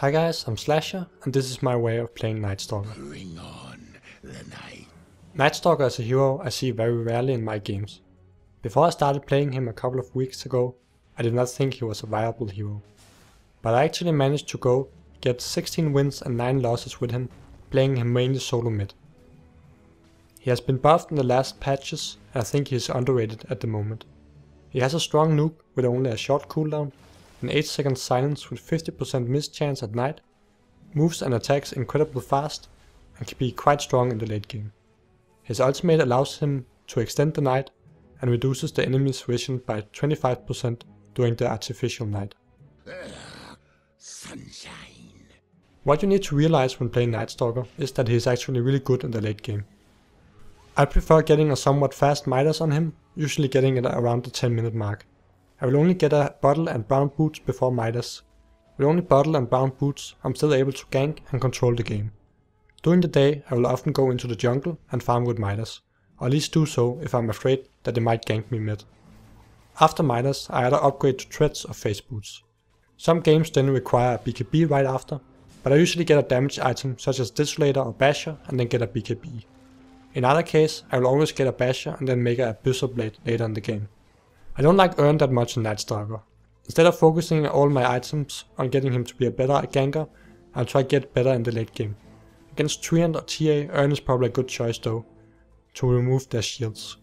Hi guys, I'm slahser, and this is my way of playing Night Stalker. Bring on the night. Night Stalker is a hero I see very rarely in my games. Before I started playing him a couple of weeks ago, I did not think he was a viable hero. But I actually managed to get 16 wins and 9 losses with him, playing him mainly solo mid. He has been buffed in the last patches, and I think he is underrated at the moment. He has a strong nuke with only a short cooldown, an 8-second silence with 50% miss chance at night, moves and attacks incredibly fast, and can be quite strong in the late game. His ultimate allows him to extend the night and reduces the enemy's vision by 25% during the artificial night. Sunshine. What you need to realize when playing Night Stalker is that he is actually really good in the late game. I prefer getting a somewhat fast midas on him, usually getting it around the 10-minute mark. I will only get a bottle and brown boots before midas. With only bottle and brown boots, I'm still able to gank and control the game. During the day, I will often go into the jungle and farm with midas, or at least do so if I'm afraid that they might gank me mid. After midas, I either upgrade to treads or face boots. Some games then require a BKB right after, but I usually get a damage item such as desolator or basher and then get a BKB. In either case, I will always get a basher and then make a abyssal blade later in the game. I don't like earn that much in Night Stalker. Instead of focusing all my items on getting him to be a better ganker, I'll try to get better in the late game. Against Treant or TA, earn is probably a good choice though, to remove their shields.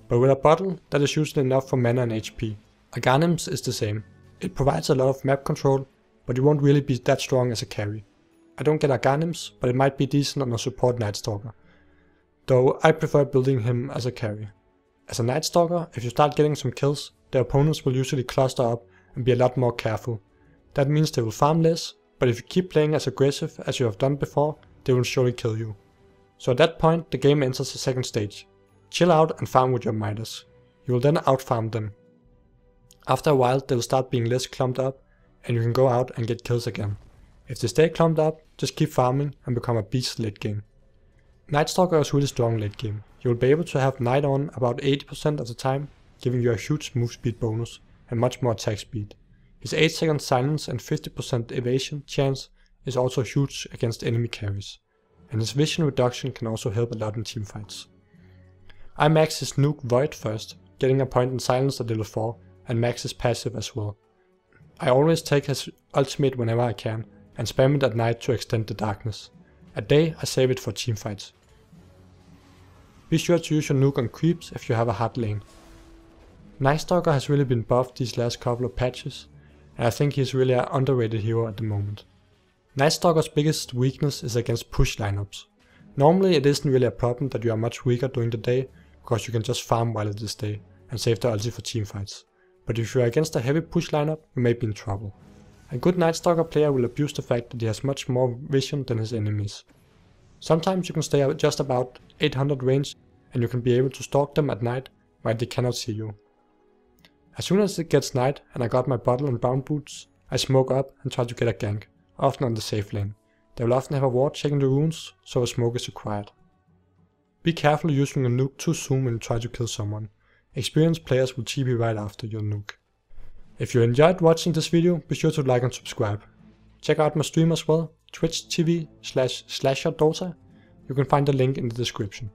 But with a bottle, that is usually enough for mana and HP. Aghanim's is the same. It provides a lot of map control, but you won't really be that strong as a carry. I don't get Aghanim's, but it might be decent on a support Night Stalker. Though I prefer building him as a carry. As a Night Stalker, if you start getting some kills, the opponents will usually cluster up and be a lot more careful. That means they will farm less, but if you keep playing as aggressive as you have done before, they will surely kill you. So at that point, the game enters the second stage. Chill out and farm with your midas. You will then outfarm them. After a while, they will start being less clumped up, and you can go out and get kills again. If they stay clumped up, just keep farming and become a beast late game. Night Stalker is really strong late game. You will be able to have night on about 80% of the time, giving you a huge move speed bonus and much more attack speed. His 8-second silence and 50% evasion chance is also huge against enemy carries, and his vision reduction can also help a lot in teamfights. I max his nuke Void first, getting a point in silence at level 4, and max his passive as well. I always take his ultimate whenever I can, and spam it at night to extend the darkness. At day I save it for teamfights. Be sure to use your nuke on creeps if you have a hard lane. Night Stalker has really been buffed these last couple of patches, and I think he is really an underrated hero at the moment. Night Stalker's biggest weakness is against push lineups. Normally it isn't really a problem that you are much weaker during the day, because you can just farm while it is day, and save the ulti for teamfights. But if you are against a heavy push lineup, you may be in trouble. A good Night Stalker player will abuse the fact that he has much more vision than his enemies. Sometimes you can stay at just about 800 range and you can be able to stalk them at night while they cannot see you. As soon as it gets night and I got my bottle and brown boots, I smoke up and try to get a gank, often on the safe lane. They will often have a ward checking the runes, so a smoke is required. Be careful using a nuke too soon when you try to kill someone. Experienced players will TP right after your nuke. If you enjoyed watching this video, be sure to like and subscribe. Check out my stream as well, Twitch TV/slahserdota. You can find the link in the description.